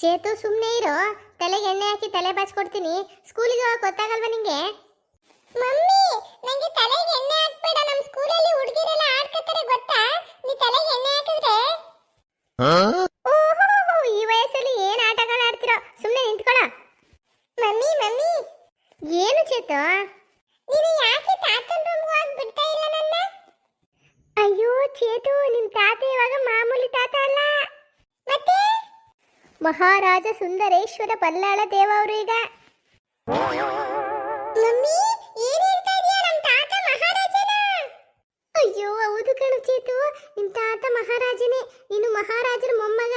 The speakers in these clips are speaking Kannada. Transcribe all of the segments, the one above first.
ಚೇತು ಸುಮ್ಮನೆ ಇರೋ, ತಲೆಗೆ ಎಣ್ಣೆ ಹಾಕಿ ತಲೆ ಬಾಚ್ಕೊಡ್ತೀನಿ. ಸ್ಕೂಲಿಗೆ ಹೋಗಕ್ಕೆ ಗೊತ್ತಾಗಲ್ವಾ ನಿಂಗೆ? ಮಮ್ಮಿ, ನಂಗೆ ತಲೆಗೆ ಎಣ್ಣೆ ಹಾಕ್ಬೇಡ. ನಮ್ಮ ಸ್ಕೂಲಲ್ಲಿ ಹುಡುಗಿರೆಲ್ಲ ಆಡ್ಕತ್ತಾರೆ ಗೊತ್ತಾ? ನೀ ತಲೆಗೆ ಎಣ್ಣೆ ಹಾಕಿದ್ರೆ ಓಹೋ, ಈ ವಯಸ್ಸಲ್ಲಿ ಏನ್ ಆಟಗಳು ಆಡ್ತಿರೋ? ಸುಮ್ಮನೆ ನಿಂತ್ಕೊಳ್ಳ. Mummy mummy. ಏನು ಚೇತು? ನೀನು ಯಾಕೆ ತಾತನ ರೂಮ್ಗೆ ಹೋಗಿ ಬಿಡ್ತಾ ಇಲ್ಲ ನನ್ನ? ಅಯ್ಯೋ ಚೇತು, ನಿಮ್ ತಾತ ಇವಾಗ ಮಾಮೂಲಿ ತಾತ ಅಲ್ಲ, ಮತ್ತೆ ಮಹಾರಾಜ ಸುಂದರೇಶ್ವರ ಬಲ್ಲಾಳ ದೇವ ಅವರು ಈಗ. ಮಮ್ಮಿ, ಏನ್ ಹೇಳ್ತಾ ಇದೀಯ? ನಮ್ ತಾತ ಮಹಾರಾಜನ? ಅಯ್ಯೋ ಹೌದು ಕಣು ಚೇತು, ನಿಮ್ ತಾತ ಮಹಾರಾಜನೇ, ನೀನು ಮಹಾರಾಜರ ಮೊಮ್ಮಗ.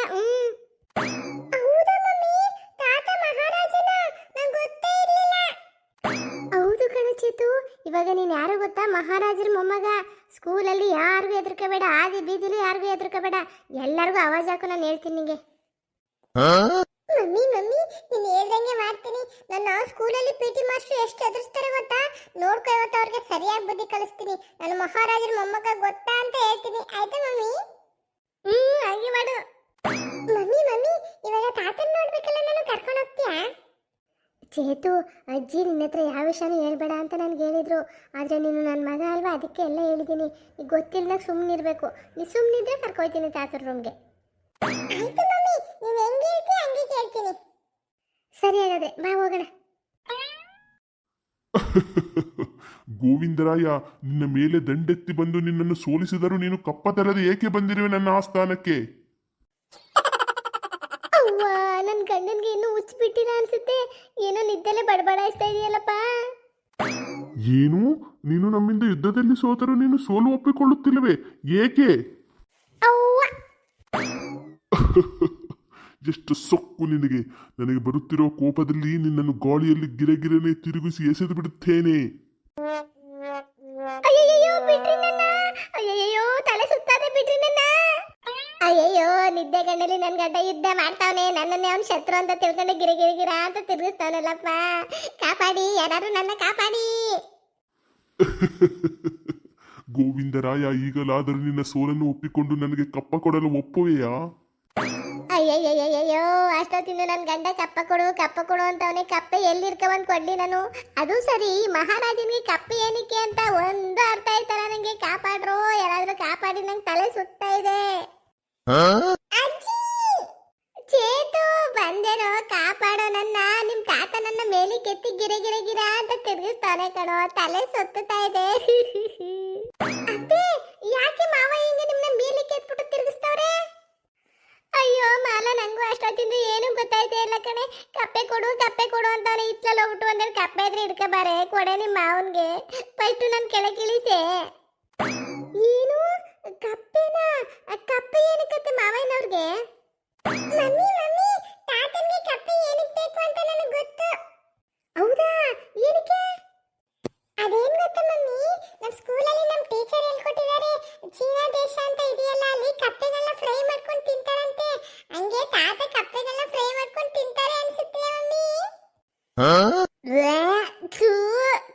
ಹೌದಾ ಮಮ್ಮಿ, ತಾತ ಮಹಾರಾಜನ? ನಂಗೆ ಗೊತ್ತೇ ಇರ್ಲಿಲ್ಲ. ಹೌದು ಕಣು ಚೇತು, ಇವಾಗ ನೀನ್ ಯಾರು ಗೊತ್ತಾ? ಮಹಾರಾಜರ ಮೊಮ್ಮಗ. ಸ್ಕೂಲಲ್ಲಿ ಯಾರಿಗೂ ಹೆದರ್ಕೋಬೇಡ, ಆದಿ ಬೀದಿಲು ಯಾರಿಗೂ ಹೆದರ್ಕೋಬೇಡ, ಎಲ್ಲರಿಗೂ ಆವಾಜ್ ಹಾಕು, ನಾನು ಹೇಳ್ತೀನಿ ನಿಂಗೆ. ಮಮ್ಮಿ ಮಮ್ಮಿ, ನೀನು ಹೇಳ್ದಂಗೆ ಮಾಡ್ತೀನಿ. ನನ್ನ ಸ್ಕೂಲಲ್ಲಿ ಪಿಟಿ ಮಾಸ್ಟರ್ ಎಷ್ಟು ಎದುರಿಸ್ತಾರೆ ಗೊತ್ತಾ? ನೋಡ್ಕೊ, ಇವತ್ತು ಅವ್ರಿಗೆ ಸರಿಯಾಗಿ ಬುದ್ಧಿ ಕಲಿಸ್ತೀನಿ. ನಾನು ಮಹಾರಾಜರ ಮೊಮ್ಮಗ ಗೊತ್ತಾ ಅಂತ ಹೇಳ್ತೀನಿ, ಆಯ್ತಾ ಮಮ್ಮಿ? ಹಾಗೆ ಮಾಡು. ಮಮ್ಮಿ ಮಮ್ಮಿ, ಇವಾಗ ತಾತನ ನೋಡ್ಬೇಕಲ್ಲ, ನಾನು ಕರ್ಕೊಂಡು ಹೋಗ್ತೀಯಾ? ಚೇತು, ಅಜ್ಜಿ ನಿನ್ನ ಹತ್ರ ಯಾವ ವಿಷಯನೂ ಹೇಳ್ಬೇಡ ಅಂತ ನನಗೆ ಹೇಳಿದ್ರು. ಆದರೆ ನೀನು ನನ್ನ ಮಗ ಅಲ್ವಾ, ಅದಕ್ಕೆ ಎಲ್ಲ ಹೇಳಿದ್ದೀನಿ. ಈಗ ಗೊತ್ತಿಲ್ಲದಾಗ ಸುಮ್ಮನಿರ್ಬೇಕು. ನೀ ಸುಮ್ಮನಿದ್ರೆ ಕರ್ಕೊಯ್ತೀನಿ ತಾತರ ರೂಮ್ಗೆ. ಆಯ್ತು ಮಮ್ಮಿ, ನೀನು ಹೆಂಗೆ ಹೇಳ್ತೀಯ ಹಂಗೆ ಕೇಳ್ತೀನಿ. ಸರಿ ಹಾಗಾದ್ರೆ ಬಾ ಹೋಗೋಣ. ಗೋವಿಂದರಾಯ, ನಿನ್ನ ಮೇಲೆ ದಂಡೆತ್ತಿ ಬಂದು ನಿನ್ನನ್ನು ಸೋಲಿಸಿದರೂ ನೀನು ಕಪ್ಪ ತರದೆ ಏಕೆ ಬಂದಿರುವೆ ನನ್ನ ಆಸ್ಥಾನಕ್ಕೆ? ಅವ್ವ, ನನ್ನ ಗಂಡನ್ಗೆ ಇನ್ನೂ ಹುಚ್ಚಿಬಿಟ್ಟಿಲ್ಲ ಅನ್ಸುತ್ತೆ. ಏನೋ ನಿದ್ದೆಲೆ ಬಡಬಡಾಯಿಸ್ತಾ ಇದೆಯಲ್ಲಪ್ಪ. ಏನು, ನೀನು ನಮ್ಮಿಂದ ಯುದ್ಧದಲ್ಲಿ ಸೋತರೂ ನೀನು ಸೋಲು ಒಪ್ಪಿಕೊಳ್ಳುತ್ತಿಲ್ಲವೇ? ಏಕೆ? ಅವ್ವ, ಎಷ್ಟು ಸೊಕ್ಕು ನಿನಗೆ! ನನಗೆ ಬರುತ್ತಿರೋ ಕೋಪದಲ್ಲಿ ನಿನ್ನನ್ನು ಗಾಳಿಯಲ್ಲಿ ಗಿರಗಿರನೆ ತಿರುಗಿಸಿ ಎಸೆದು ಬಿಡುತ್ತೇನೆ. ಅಯ್ಯಯ್ಯೋ ಬಿಡ್ರಿ ನನ್ನ, ಅಯ್ಯಯ್ಯೋ ತಲೆ ಸುತ್ತಾದೆ, ಬಿಡ್ರಿ ನನ್ನ. ಅಯ್ಯಯ್ಯೋ, ನಿದ್ದೆ ಗಂಡಲ್ಲಿ ನನ್ನ ಗಂಡ ಯುದ್ಧ ಮಾಡ್ತಾವನೆ, ನನ್ನನ್ನೇ ಅವ್ನು ಶತ್ರು ಅಂತ ತಿಳ್ಕೊಂಡು ಗಿರಿಗಿರಿಗಿರ ಅಂತ ತಿರುಗಿಸ್ತಾವನಲ್ಲಪ್ಪ. ಕಾಪಾಡಿ, ಯಾರು ನನ್ನ ಕಾಪಾಡಿ. ಗೋವಿಂದರಾಯ, ಈಗಲಾದರೂ ನಿನ್ನ ಸೋಲನ್ನು ಒಪ್ಪಿಕೊಂಡು ನನಗೆ ಕಪ್ಪ ಕೊಡಲು ಒಪ್ಪುವೆಯಾ? ಅಯ್ಯಯ್ಯಯ್ಯಯ್ಯೋ, ಅಷ್ಟೊತ್ತಿಂದ ನನ್ನ ಗಂಡ ಕಪ್ಪ ಕೊಡು ಅಂತವನೇ. ಕಪ್ಪೆ ಎಲ್ಲಿರ್ಕೊಂಡ್ ಕೊಡ್ಲಿ ನಾನು? ಅದು ಸರಿ, ಮಹಾರಾಜನಿಗೆ ಕಪ್ಪೆ ಏನಕ್ಕೆ ಅಂತ ಒಂದು ಅರ್ಥ ಆಯ್ತಲ್ಲ ನಂಗೆ. ಕಾಪಾಡ್ರು, ಯಾರಾದ್ರೂ ಕಾಪಾಡಿ, ನಂಗೆ ತಲೆ ಸುತ್ತಾ ಇದೆ. ಚೇತು ಬಂದೇನೋ, ಕಾಪಾಡೋ ನನ್ನ. ನಿಮ್ ತಾತ ನನ್ನ ಮೇಲೆ ಕೆತ್ತಿ ಗಿರ ಅಂತ ತಿರುಗಿಸ್ತಾನೆ ಕಣೋ, ತಲೆ ಸುತ್ತಾ ಇದೆ. ಅತ್ತೆ, ಯಾಕೆ ಮಾವ ಹಿಂಗೆ ನಿಮ್ನ ಮೇಲೆ ಕೆತ್ಬಿಟ್ಟು ತಿರುಗಿಸ್ತಾವ್ರೆ? ಅಯ್ಯೋ ಮಾಲ, ನಂಗೂ ಅಷ್ಟೊತ್ತಿಂದ ಏನು ಗೊತ್ತಾಯ್ತೇ ಇಲ್ಲ ಕಣೆ. ಕಪ್ಪೆ ಕೊಡು ಅಂತಾನೆ. ಇತ್ತಲ್ಲಿ ಹೋಗ್ಬಿಟ್ಟು ಒಂದೆರಡು ಕಪ್ಪೆ ಇದ್ರೆ ಹಿಡ್ಕೋಬಾರೆ, ಕೊಡೆ ನಿಮ್ಮ ಮಾವನ್ಗೆ. ಫಸ್ಟ್ ನಾನು ಕೆಳಗೆ ಇಳಿಸೆ. ಏನು ಕಪ್ಪೆನಾ? ಕಪ್ಪೆ ಏನಕ್ಕತ್ತೆ ಮಾವಯ್ಯನವ್ರಿಗೆ? ಮಮ್ಮಿ ಮಮ್ಮಿ, ತಾತನ್ಗೆ ಕಪ್ಪೆ ಏನಕ್ಕೆ ಬೇಕು ಅಂತ ನನಗೆ ಗೊತ್ತು. ಹೌದಾ, ಏನಕ್ಕೆ? ಅದೇನ್ ಗೊತ್ತಾ ಮಮ್ಮಿ, ನಮ್ಮ ಸ್ಕೂಲಲ್ಲಿ ನಮ್ಮ ಟೀಚರ್ ಹೇಳ್ಕೊಟ್ಟಿದ್ದಾರೆ. ಚೀನಾ ದೇಶ ಅಂತ ಇದೆಯಲ್ಲ, ಅಲ್ಲಿ ಕಪ್ಪೆಗಳನ್ನ ಫ್ರೈ ಮಾಡ್ಕೊಂಡು ತಿಂತಾರಂತೆ. ಹಂಗೆ ತಾತ ಕಪ್ಪೆಗಳನ್ನ ಫ್ರೈ ಮಾಡ್ಕೊಂಡು ತಿಂತಾರೆ ಅನ್ಸುತ್ತೆ ಮಮ್ಮಿ.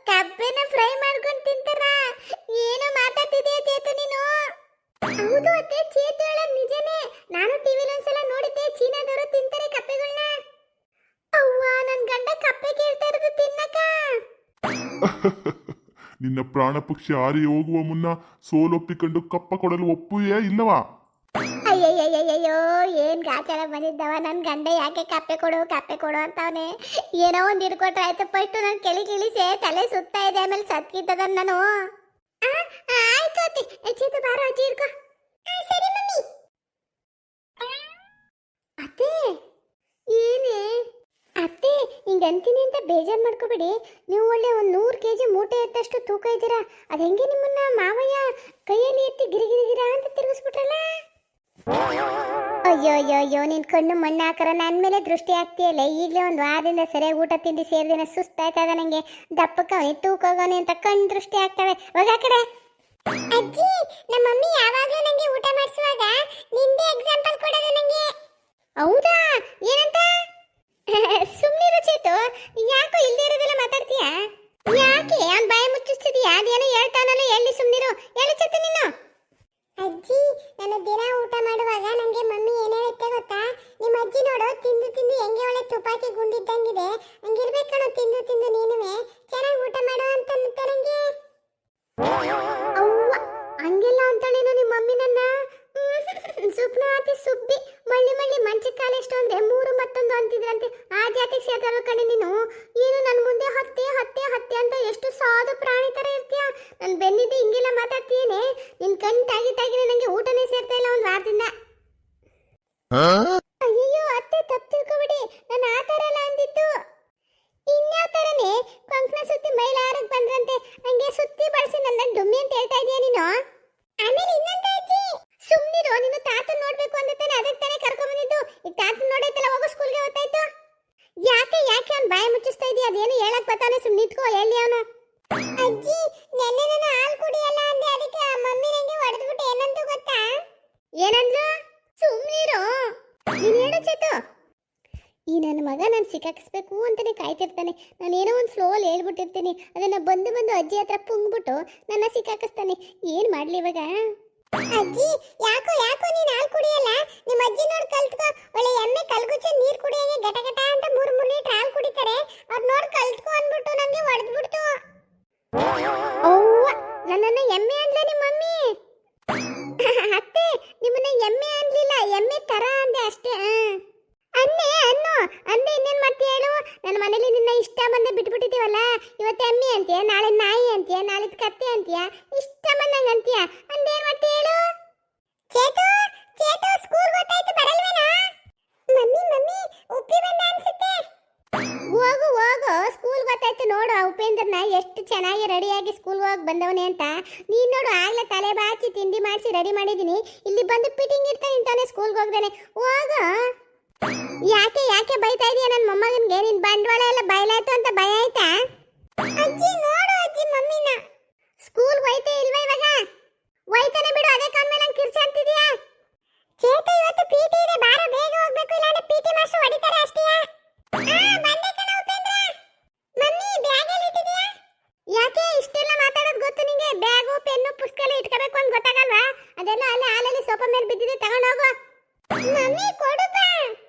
ಕಪ್ಪೆನ ಫ್ರೈ ಮಾಡ್ಕೊಂಡು ತಿಂತಾರ? ಏನೋ ಮಾತಾಡ್ತಿದೀಯ ಚೇತು ನೀನು. ಹೌದು ಅತ್ತೆ, ಚೇತು ಹೇಳೋದು ನಿಜನೇ. ನಾನು ಟಿವಿಲಿ ಒಂದ್ಸಲ ನೋಡಿದ್ದೆ, ಚೀನಾದವರು ತಿಂತಾರೆ ಕಪ್ಪೆಗಳನ್ನ. ಅವ್ವ, ನನ್ ಗಂಡ ಕಪ್ಪೆ ಕೇಳ್ತಾ ಇರೋದು ತಿನ್ನಕ. ನಿನ್ನ ಪ್ರಾಣ ಪಕ್ಷಿ ಹಾರಿ ಹೋಗುವ ಮುನ್ನ ಸೋಲೊಪ್ಪಿಕೊಂಡು ಕಪ್ಪ ಕೊಡಲು ಒಪ್ಪುವೆಯಾ ಇಲ್ಲವಾ? ಅಯ್ಯಯ್ಯಯ್ಯಯ್ಯೋ, ಏನ್ ಗಾಚಾರ ಬಂದಿದ್ದವ. ನನ್ ಗಂಡ ಯಾಕೆ ಕಪ್ಪೆ ಕೊಡು ಅಂತವನೆ. ಏನೋ ಒಂದ್ ಹಿಡ್ಕೊಟ್ರೆ ಆಯ್ತು. ಫಸ್ಟ್ ನಾನು ಕೆಳಗಿಳಿಸೆ, ತಲೆ ಸುತ್ತಾ ಇದೆ, ಆಮೇಲೆ ಸತ್ಕಿದ್ದದ ನಾನು. ಆಯ್ತು ಅತ್ತೆ, ಚೇತು ಬಾರೋ, ಅಜ್ಜಿ ಹಿಡ್ಕೊ. ಸರಿ ಮಮ್ಮಿ. ಅತ್ತೆ, ಏನೇ ಅತ್ತೆ, ಹಿಂಗಂತೀನಿ ಅಂತ ಬೇಜಾರು ಮಾಡ್ಕೋಬೇಡಿ. ನೀವು ಒಳ್ಳೆ ಒಂದು 100 kg ಮೂಟೆ ಎತ್ತಷ್ಟು ತೂಕ ಇದ್ದೀರಾ. ಅದು ಹೆಂಗೆ ನಿಮ್ಮನ್ನ ಮಾವಯ್ಯ ಕೈಯಲ್ಲಿ ಎತ್ತಿ ಗಿರಿಗಿರಿಗಿರ ಅಂತ ತಿರುಗಿಸ್ಬಿಟ್ರಲ್ಲ? ಅಯ್ಯೋ, ನಿನ್ ಕಣ್ಣು ಮಣ್ಣು ಹಾಕರ, ನನ್ನ ಮೇಲೆ ದೃಷ್ಟಿ ಆಗ್ತೀಯಲ್ಲ. ಈಗಲೇ ಒಂದು ವಾರದಿಂದ ಸರಿಯಾಗಿ ಊಟ ತಿಂಡಿ ಸೇರಿದಿನ ಸುಸ್ತಾಯ್ತದ ನನಗೆ. ದಪ್ಪಕ್ಕವನಿ ತೂಕೋಗವನಿ ಅಂತ ಕಣ್ಣು ದೃಷ್ಟಿ ಆಗ್ತವೆ. ಹೋಗ ಕಡೆ. ಅಜ್ಜಿ, ನಮ್ಮ ಮಮ್ಮಿ ಯಾವಾಗಲೂ ನನಗೆ ಊಟ ಮಾಡಿಸುವಾಗ ನಿಂದೆ ಎಕ್ಸಾಂಪಲ್ ಕೊಡೋದು ನನಗೆ. ಹೌದಾ, ಏನಂತ? ಸುಮ್ಮನಿರು ಚೇತು, ಯಾಕೋ ಇಲ್ಲದೆ ಇರೋದೆಲ್ಲ ಮಾತಾಡ್ತೀಯಾ? ಯಾಕೆ ಅವ್ನು ಬಾಯಿ ಮುಚ್ಚಿಸ್ತಿದೀಯಾ? ಅದೇನೋ ಹೇಳ್ತಾನಲ್ಲ, ಎಲ್ಲಿ ಸುಮ್ಮನಿರು. ಹೇಳು ಚೇತು ನೀನು. ಅಜ್ಜಿ, ನಾನು ದಿನ ಊಟ ಮಾಡುವಾಗ ನಂಗೆ ಮಮ್ಮಿ ಏನ್ ಹೇಳುತ್ತೆ ಗೊತ್ತಾ? ನಿಮ್ಮ ಅಜ್ಜಿ ನೋಡು, ತಿಂದು ತಿಂದು ಹೆಂಗೆ ಒಳ್ಳೆ ತುಪಾಕಿ ಗುಂಡಿದ್ದಂಗಿದೆ, ಹಂಗಿರ್ಬೇಕು ಕಣೋ, ತಿಂದು ತಿಂದು ನೀನುವೆ ಚೆನ್ನಾಗಿ ಊಟ ಮಾಡು ಅಂತ ಅನ್ನುತ್ತೆ ನಂಗೆ. ಅವ್ವ, ಹಂಗೆಲ್ಲ ಅಂತಾಳೇನೋ ನಿಮ್ಮ ಮಮ್ಮಿ ನನ್ನ? ಸುಪ್ನಾತಿ ಸುಬ್ಬಿ ಮಳ್ಳಿ ಮಳ್ಳಿ ಮಂಚದ ಕಾಲ ಎಷ್ಟು ಅಂದ್ರೆ 3 ಮತ್ತೊಂದು ಅಂತಿದ್ರಂತೆ. ಆ ಜಾತಿಗೆ ಸೇರ್ತಾರೋ ಕಣೆ ನೀನು. ಏನು ನನ್ನ ಮುಂದೆ ಹತ್ತೆ ಹತ್ತೆ ಹತ್ತೆ ಅಂತ ಎಷ್ಟು ಸಾಧು ಪ್ರಾಣಿ ತರ ಇರ್ತೀಯ. ನಾನು ಬೆನ್ನಿದ್ದೆ ಹಿಂಗೆಲ್ಲ ಮಾತಾಡ್ತೀಯೇನೆ? ನಿನ್ ಕಣ್ ತಾಗಿ ತಾಗಿ ನನಗೆ ಊಟನೇ ಸೇರ್ತಾ ಇಲ್ಲ ಒಂದು ವಾರದಿಂದ. ಅಯ್ಯೋ ಅತ್ತೆ, ತಪ್ಪು ತಿಳ್ಕೊಬಿಡಿ, ನಾನು ಆ ಥರ ಎಲ್ಲ ಅಂದಿದ್ದು. ಇನ್ಯಾವ ಥರನೇ ಕೊಂಕಣ ಸುತ್ತಿ ಮೈಲಾರಕ್ಕೆ ಬಂದ್ರಂತೆ, ಹಂಗೆ ಸುತ್ತಿ ಬಳಸಿ ನನ್ನ ಡುಮ್ಮಿ ಅಂತ ಹೇಳ್ತಾ ಇದೀಯ ನೀನು? ಆಮೇಲೆ ಇನ್ನೊಂದು ಅಜ್ಜಿ, ಸುಮ್ಮನಿರು, ನೀನು ತಾತನ ನೋಡ್ಬೇಕು ಅಂತ ತಾನೆ ಅದಕ್ಕೆ ತಾನೇ ಕರ್ಕೊಂಡ್ ಬಂದಿದ್ದು. ಈಗ ತಾತನ ನೋಡೈತಲ್ಲ, ಹೋಗೋ ಸ್ಕೂಲ್ಗೆ ಗೊತ್ತಾಯ್ತು. ಯಾಕೆ ಯಾಕೆ ಅವ್ನು ಬಾಯಿ ಮುಚ್ಚಿಸ್ತಾ ಇದೀಯ? ಅದೇನು ಹೇಳಕ್ ಬರ್ತಾನೆ, ಸುಮ್ಮನೆ ನಿಂತ್ಕೋ, ಹೇಳಿ ಅವನು. ಅಜ್ಜಿ, ನೆನ್ನೆ ನಾನು ಹಾಲು ಕುಡಿಯಲ್ಲ ಅಂದೆ, ಅದಕ್ಕೆ ಮಮ್ಮಿ ನಂಗೆ ಹೊಡೆದ್ಬಿಟ್ಟು ಏನಂತ ಗೊತ್ತಾ? ಏನಂದ್ಲು? ಸುಮ್ಮನಿರು, ನೀನು ಹೇಳು ಚೇತು. ಈ ನನ್ನ ಮಗ ನಾನು ಸಿಕ್ಕಾಕಿಸ್ಬೇಕು ಅಂತಾನೆ ಕಾಯ್ತಿರ್ತಾನೆ. ನಾನೇನೋ ಒಂದು ಫ್ಲೋಲ್ಲಿ ಹೇಳ್ಬಿಟ್ಟಿರ್ತೀನಿ, ಅದನ್ನ ಬಂದು ಬಂದು ಅಜ್ಜಿ ಹತ್ರ ಪುಂಗ್ಬಿಟ್ಟು ನನ್ನ ಸಿಕ್ಕಾಕಿಸ್ತಾನೆ. ಏನು ಮಾಡ್ಲಿ ಇವಾಗ? ಅಜ್ಜಿ, ಯಾಕೋ ಯಾಕೋ ನೀನು ಹಾಲು ಕುಡಿಯಲ್ಲ? ನಿಮ್ಮ ಅಜ್ಜಿ ನೋಡಿ ಕಲ್ತ್ಕೋ. ಒಳ್ಳೆ ಎಮ್ಮೆ ಕಲ್ಗುಚ್ಚ ನೀರು ಕುಡಿಯೋಕೆ ಗಟ ಗಟ ಅಂತ 3 ಲೀಟರ್ ಹಾಲು ಕುಡಿತಾರೆ. ಅವ್ರು ನೋಡಿ ಕಲ್ತ್ಕೋ ಅಂದ್ಬಿಟ್ಟು ನಮಗೆ ಹೊಡೆದ್ಬಿಡ್ತು. ಅವ್ವ, ನನ್ನನ್ನ ಎಮ್ಮೆ ಅಂದ್ಲ ನಿಮ್ಮ ಮಮ್ಮಿ? ಅತ್ತೆ, ನಿಮ್ಮನ್ನ ಎಮ್ಮೆ ಅನ್ಲಿಲ್ಲ, ಎಮ್ಮೆ ತರ ಅಂದೆ ಅಷ್ಟೇ. ಅನ್ನೆ ಅಂದೆ ಇನ್ನೇನ್ ಮಾಡ್ತೀಯ ಹೇಳು? ನನ್ನ ಮನೇಲಿ ನಿನ್ನ ಇಷ್ಟ ಬಂದ ಬಿಟ್ಬಿಟ್ಟಿದೀವಲ್ಲ, ಇವತ್ತು ಎಮ್ಮೆ ಅಂತೀಯ, ನಾಳೆ ನಾಯಿ ಅಂತೀಯ, ನಾಳೆ ಕತ್ತೆ ಅಂತೀಯ, ಇಷ್ಟ ಬಂದಂಗ ಅಂತೀಯ, ಅಂದೇನ್ ಮಾಡ್ತೀಯ ಹೇಳು? ಚೇತು ಚೇತು, ಸ್ಕೂಲ್ ಗೊತ್ತಾಯ್ತು, ಬರಲ್ವೇನಾ? ಮಮ್ಮಿ ಮಮ್ಮಿ, ಉಪ್ಪಿ ಬಂದ ಅನ್ಸುತ್ತೆ. ಹೋಗು ಹೋಗು, ಸ್ಕೂಲ್ ಗೊತ್ತಾಯ್ತು. ನೋಡು ಆ ಉಪೇಂದ್ರನ ಎಷ್ಟು ಚೆನ್ನಾಗಿ ರೆಡಿಯಾಗಿ ಸ್ಕೂಲ್ ಹೋಗಿ ಬಂದವನೇ ಅಂತ. ನೀನ್ ನೋಡು, ಆಗ್ಲೇ ತಲೆ ಬಾಚಿ ತಿಂಡಿ ಮಾಡಿಸಿ ರೆಡಿ ಮಾಡಿದೀನಿ, ಇಲ್ಲಿ ಬಂದು ಪಿಟಿಂಗ್ ಇರ್ತಾನೆ ಇಂತಾನೆ ಸ್ಕೂಲ್ಗೆ ಹೋಗ್ದಾನೆ. ಹೋಗು. ಯಾಕೆ ಯಾಕೆ ಬೈತಾ ಇದೀಯ ನನ್ನ ಮೊಮ್ಮಗನ್ಗೆ? ನಿನ್ ಬಂಡವಾಳ ಎಲ್ಲ ಬಯಲಾಯ್ತು ಅಂತ ಭಯ ಆಯ್ತಾ? ಅಜ್ಜಿ ನೋಡು, ಅಜ್ಜಿ ಮಮ್ಮಿನ ಸ್ಕೂಲ್ ಹೋಯ್ತೇ ಇಲ್ವಾ ಇವಾಗ? ಹೋಯ್ತಾನೆ ಬಿಡು, ಅದೇ ಕಾನ್ಮೇಲೆ ನಂಗೆ ಕಿರ್ಚಾಡ್ತಿದ್ಯಾ? ಚೇತು, ಇವತ್ತು ಪಿಟಿ ಇದೆ, ಬಾರ ಬೇಗ ಹೋಗ್ಬೇಕು, ಇಲ್ಲ ಪಿಟಿ ಮಾಸ್ಟರ್ ಹೊಡಿತಾರೆ ಅಷ್ಟೇ. ಬಂದೆ ಕಣ ಉಪೇಂದ್ರ. ಮಮ್ಮಿ, ಬ್ಯಾಗ್ ಎಲ್ಲಿ ಇಟ್ಟಿದ್ಯಾ? ಯಾಕೆ ಇಷ್ಟೆಲ್ಲ ಮಾತಾಡೋದು ಗೊತ್ತು ನಿಂಗೆ? ಬ್ಯಾಗು ಪೆನ್ನು ಪುಸ್ತಕ ಎಲ್ಲ ಇಟ್ಕೋಬೇಕು ಅಂತ ಗೊತ್ತಾಗಲ್ವಾ? ಅದೆಲ್ಲ ಅಲ್ಲಿ ಹಾಲಲ್ಲಿ ಸೋಫಾ ಮೇಲೆ ಬಿದ್ದಿದೆ, ತಗೊಂಡೋಗು. ಮಮ್ಮಿ ಕೊಡು ಬಾ.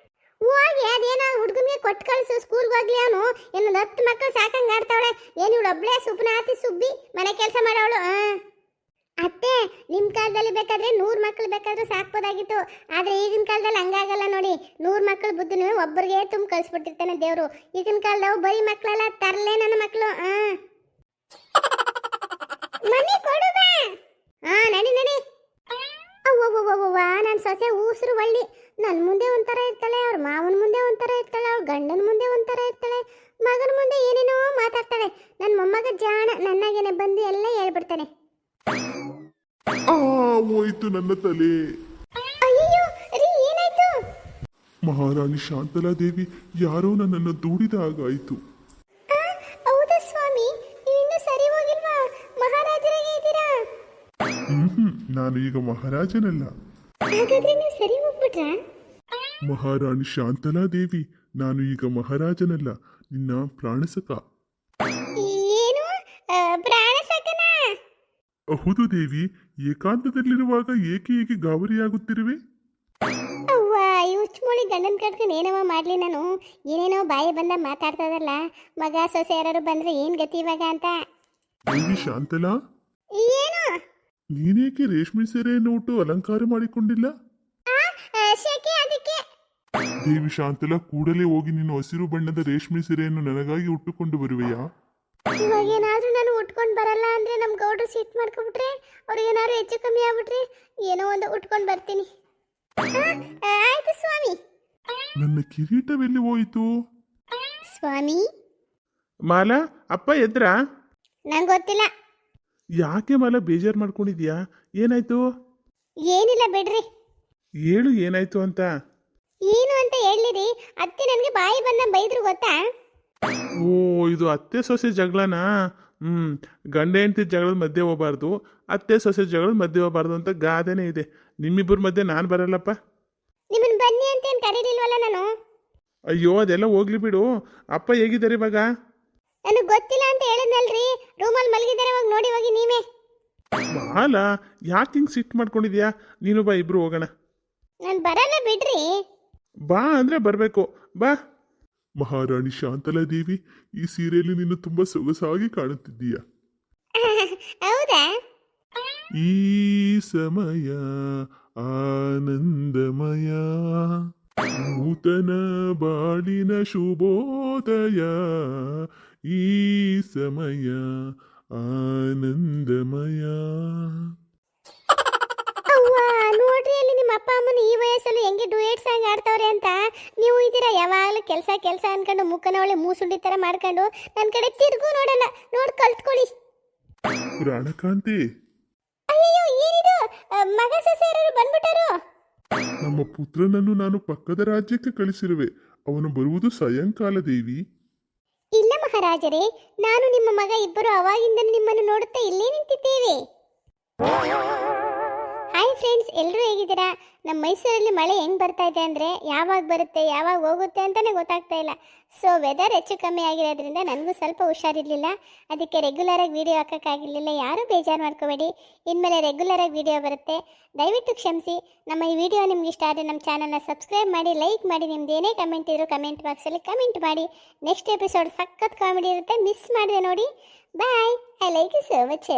ಹೋಗಿ ಅದೇನೋ ಹುಡುಗನಿಗೆ ಕೊಟ್ಟು ಕಳಿಸು, ಸ್ಕೂಲ್ಗೆ ಹೋಗ್ಲಿ. ಅವನು ಏನು 10 ಮಕ್ಕಳು ಸಾಕಂಗೆ ಆಡ್ತಾವಳೆ. ಏನು ಇವಳು ಒಬ್ಳೆ ಸುಪ್ನಾತಿ ಸುಬ್ಬಿ ಮನೆ ಕೆಲಸ ಮಾಡೋಳು. ಅತ್ತೆ, ನಿಮ್ಮ ಕಾಲದಲ್ಲಿ ಬೇಕಾದ್ರೆ 100 ಮಕ್ಕಳು ಬೇಕಾದ್ರೂ ಸಾಕ್ಬೋದಾಗಿತ್ತು, ಆದ್ರೆ ಈಗಿನ ಕಾಲದಲ್ಲಿ ಹಂಗಾಗಲ್ಲ ನೋಡಿ. 100 ಮಕ್ಕಳು ಬುದ್ಧಿನೂ ಒಬ್ಬರಿಗೆ ತುಂಬ ಕಳಿಸ್ಬಿಟ್ಟಿರ್ತಾನೆ ದೇವರು. ಈಗಿನ ಕಾಲದವು ಬರೀ ಮಕ್ಕಳೆಲ್ಲ ತರಲೆ ನನ್ನ ಮಕ್ಕಳು. ಮಮ್ಮಿ ಕೊಡು ಬಾ. ನಡಿ ನಡಿ. ಅವ್ವವ್ವವ್ವ, ನನ್ನ ಸೊಸೆ ಊಸರು ಒಳ್ಳಿ. ನನ್ನ ಮುಂದೆ ಒಂಥರ ಇರ್ತಾಳೆ, ಅವ್ರ ಮಾವನ ಮುಂದೆ ಒಂಥರ ಇರ್ತಾಳೆ, ಅವ್ರ ಗಂಡನ ಮುಂದೆ ಒಂಥರ ಇರ್ತಾಳೆ, ಮಗನ ಮುಂದೆ ಏನೇನೋ ಮಾತಾಡ್ತಾಳೆ. ನನ್ನ ಮೊಮ್ಮಗ ಜಾಣ, ನನ್ನಾಗೇನೆ ಬಂದು ಎಲ್ಲ ಹೇಳ್ಬಿಡ್ತಾನೆ. ಹೋಯ್ತು ನನ್ನ ತಲೆ. ಅಯ್ಯೋ ರೀ, ಏನಾಯ್ತು? ಮಹಾರಾಣಿ ಶಾಂತಲಾದೇವಿ ಯಾರೋ ನನ್ನನ್ನು ದೂಡಿದ ಹಾಗಾಯಿತು. ಹೌದಾ ಸ್ವಾಮಿ, ನೀವಿನ್ನೂ ಸರಿ ಹೋಗಿಲ್ವಾ? ಮಹಾರಾಜರಾಗೆ ಇದ್ದೀರಾ? ನಾನು ಈಗ ಮಹಾರಾಜನಲ್ಲ. ಹಾಗಾದ್ರೆ ನೀವು ಸರಿ ಹೋಗ್ಬಿಟ್ರಾ? ಮಹಾರಾಣಿ ಶಾಂತಲಾದೇವಿ, ನಾನು ಈಗ ಮಹಾರಾಜನಲ್ಲ, ನಿನ್ನ ಪ್ರಾಣಸಕ. ಏನು, ಪ್ರಾಣಸಕನ? ಹೌದು ದೇವಿ, ಏಕಾಂತದಲ್ಲಿರುವಾಗ ಏಕೆ ಗಾಬರಿಯಾಗುತ್ತಿರುವೆ? ಅವ್ವ, ಈ ಹುಚ್ಚಮೋಳಿ ಗಂಡನ ಕಟ್ಕೊಂಡು ಏನವ ಮಾಡ್ಲಿ ನಾನು? ಏನೇನೋ ಬಾಯಿ ಬಂದ ಮಾತಾಡ್ತದಲ್ಲ, ಮಗ ಸೊಸೆ ಯಾರು ಬಂದ್ರೆ ಏನ್ ಗತಿ ಇವಾಗ ಅಂತ. ದೇವಿ ಶಾಂತಲಾ, ಏನು? ನೀನೇಕೆ ರೇಷ್ಮೆ ಸೀರೆಯನ್ನು ಉಟ್ಟು ಅಲಂಕಾರ ಮಾಡಿಕೊಂಡಿಲ್ಲ? ಶೆಕೆ ಅದಕ್ಕೆ. ದೇವಿ ಶಾಂತಲಾ, ಕೂಡಲೇ ಹೋಗಿ ನೀನು ಹಸಿರು ಬಣ್ಣದ ರೇಷ್ಮೆ ಸೀರೆಯನ್ನು ನನಗಾಗಿ ಉಟ್ಟುಕೊಂಡು ಬರುವೆಯಾ? ಇವಾಗ ಏನಾದ್ರೂ ನಾನು ಉಟ್ಕೊಂಡು ಬರಲ್ಲ ಅಂದ್ರೆ ನಮ್ ಗೌಡ್ರು ಸಿಟ್ ಮಾಡ್ಕೊಬಿಟ್ರೆ, ಅವ್ರಿಗೇನಾದ್ರು ಹೆಚ್ಚು ಕಮ್ಮಿ ಆಗ್ಬಿಟ್ರೆ, ಏನೋ ಒಂದು ಉಟ್ಕೊಂಡು ಬರ್ತೀನಿ. ಆಯ್ತು ಸ್ವಾಮಿ. ನನ್ನ ಕಿರೀಟವೆಲ್ಲಿ ಹೋಯಿತು? ಸ್ವಾಮಿ, ಮಾಲಾ, ಅಪ್ಪ ಎದ್ರಾ? ನಂಗೆ ಗೊತ್ತಿಲ್ಲ. ಯಾಕೆ ಮಾಲಾ ಬೇಜಾರು ಮಾಡ್ಕೊಂಡಿದ್ಯಾ? ಏನಾಯ್ತು? ಏನಿಲ್ಲ ಬಿಡ್ರಿ. ಹೇಳು ಏನಾಯ್ತು ಅಂತ. ಏನು ಅಂತ ಹೇಳಿರಿ. ಅತ್ತೆ ನನಗೆ ಬಾಯಿ ಬಂದ ಬೈದ್ರು ಗೊತ್ತಾ? ಓ, ಇದು ಅತ್ತೆ ಸೊಸೆ ಜಗಳನಾ? ಗಂಡ ಹೆಂಡತಿ ಜಗಳದ ಮಧ್ಯೆ ಹೋಗಬಾರ್ದು, ಅತ್ತೆ ಸೊಸೆ ಜಗಳದ ಮಧ್ಯೆ ಹೋಗಬಾರ್ದು ಅಂತ ಗಾದೆನೇ ಇದೆ. ನಿಮ್ಮಿಬ್ಬರ ಮಧ್ಯೆ ನಾನು ಬರಲ್ಲಪ್ಪ. ನಿಮ್ಮನ್ನ ಬನ್ನಿ ಅಂತ ಏನು ಕರೀಲಿಲ್ವಲ್ಲ ನಾನು? ಅಯ್ಯೋ, ಅದೆಲ್ಲ ಹೋಗ್ಲಿ ಬಿಡು. ಅಪ್ಪ ಹೇಗಿದ್ದಾರೆ ಇವಾಗ? ನನಗೆ ಗೊತ್ತಿಲ್ಲ ಅಂತ ಹೇಳಿದ್ನಲ್ರಿ. ರೂಮಲ್ಲಿ ಮಲಗಿದ್ದಾರೆ, ಹೋಗಿ ನೋಡಿ ಹೋಗಿ ನೀವೇ. ಬಾಲ ಯಾಕೆ ಹಿಂಗೆ ಸಿಟ್ಟು ಮಾಡ್ಕೊಂಡಿದ್ಯಾ? ನೀನು ಬಾ, ಇಬ್ರು ಹೋಗೋಣ. ನಾನು ಬರಲ್ಲ ಬಿಡ್ರಿ. ಬಾ ಅಂದರೆ ಬರಬೇಕು, ಬಾ. ಮಹಾರಾಣಿ ಶಾಂತಲಾದೇವಿ, ಈ ಸೀರೆಯಲ್ಲಿ ನೀನು ತುಂಬ ಸೊಗಸಾಗಿ ಕಾಣುತ್ತಿದ್ದೀಯ. ಹೌದಾ? ಈ ಸಮಯ ಆನಂದಮಯ, ನೂತನ ಬಾಳಿನ ಶುಭೋದಯ. ಈ ಸಮಯ ಆನಂದಮಯ. ಅವ್ವ ನೋಡ್ರಿ ಅಲ್ಲಿ ನಿಮ್ಮ ಅಪ್ಪ ಅಮ್ಮನ ಈ ವಯಸ್ಸಲ್ಲಿ ಹೆಂಗೆ ಡುಯೆಟ್ ಸಾಂಗ್ ಆಡ್ತಾವ್ರೆ ಅಂತ. ನೀವು ಇದ್ದೀರಾ ಯಾವಾಗಲೂ ಕೆಲಸ ಕೆಲಸ ಅನ್ಕೊಂಡು ಮುಖನ ಒಳ್ಳೆ ಮೂಸುಂಡಿ ಥರ ಮಾಡ್ಕೊಂಡು ನನ್ನ ಕಡೆ ತಿರ್ಗೂ ನೋಡಲ್ಲ. ನೋಡಿ ಕಲ್ತ್ಕೊಳ್ಳಿ. ಪ್ರಾಣಕಾಂತಿ, ಅಯ್ಯೋ ಏನಿದು, ಮಗ ಸೊಸೆಯರು ಬಂದ್ಬಿಟ್ಟರು. ನಮ್ಮ ಪುತ್ರನನ್ನು ನಾನು ಪಕ್ಕದ ರಾಜ್ಯಕ್ಕೆ ಕಳಿಸಿರುವೆ. ಅವನು ಬರುವುದು ಸಾಯಂಕಾಲ ದೇವಿ. ಇಲ್ಲ ಮಹಾರಾಜರೇ, ನಾನು ನಿಮ್ಮ ಮಗ ಇಬ್ಬರು ಅವಾಗಿಂದ ನಿಮ್ಮನ್ನು ನೋಡುತ್ತಾ ಇಲ್ಲೇ ನಿಂತಿದ್ದೇವೆ. ಹಾಯ್ ಫ್ರೆಂಡ್ಸ್, ಎಲ್ಲರೂ ಹೇಗಿದ್ದೀರಾ? ನಮ್ಮ ಮೈಸೂರಲ್ಲಿ ಮಳೆ ಹೆಂಗೆ ಬರ್ತಾ ಇದೆ ಅಂದರೆ ಯಾವಾಗ ಬರುತ್ತೆ ಯಾವಾಗ ಹೋಗುತ್ತೆ ಅಂತಲೇ ಗೊತ್ತಾಗ್ತಾ ಇಲ್ಲ. ಸೊ ವೆದರ್ ಹೆಚ್ಚು ಕಮ್ಮಿ ಆಗಿರೋದ್ರಿಂದ ನನಗೂ ಸ್ವಲ್ಪ ಹುಷಾರಿರಲಿಲ್ಲ. ಅದಕ್ಕೆ ರೆಗ್ಯುಲರಾಗಿ ವೀಡಿಯೋ ಹಾಕೋಕ್ಕಾಗಿರಲಿಲ್ಲ. ಯಾರೂ ಬೇಜಾರು ಮಾಡ್ಕೋಬೇಡಿ, ಇನ್ಮೇಲೆ ರೆಗ್ಯುಲರಾಗಿ ವೀಡಿಯೋ ಬರುತ್ತೆ. ದಯವಿಟ್ಟು ಕ್ಷಮಿಸಿ. ನಮ್ಮ ಈ ವಿಡಿಯೋ ನಿಮ್ಗೆ ಇಷ್ಟ ಆದರೆ ನಮ್ಮ ಚಾನಲ್ನ ಸಬ್ಸ್ಕ್ರೈಬ್ ಮಾಡಿ, ಲೈಕ್ ಮಾಡಿ. ನಿಮ್ದು ಏನೇ ಕಮೆಂಟ್ ಇದ್ರೂ ಕಮೆಂಟ್ ಬಾಕ್ಸಲ್ಲಿ ಕಮೆಂಟ್ ಮಾಡಿ. ನೆಕ್ಸ್ಟ್ ಎಪಿಸೋಡ್ ಸಖತ್ ಕಾಮಿಡಿ ಇರುತ್ತೆ, ಮಿಸ್ ಮಾಡಿದೆ ನೋಡಿ. Bye. I like you so much.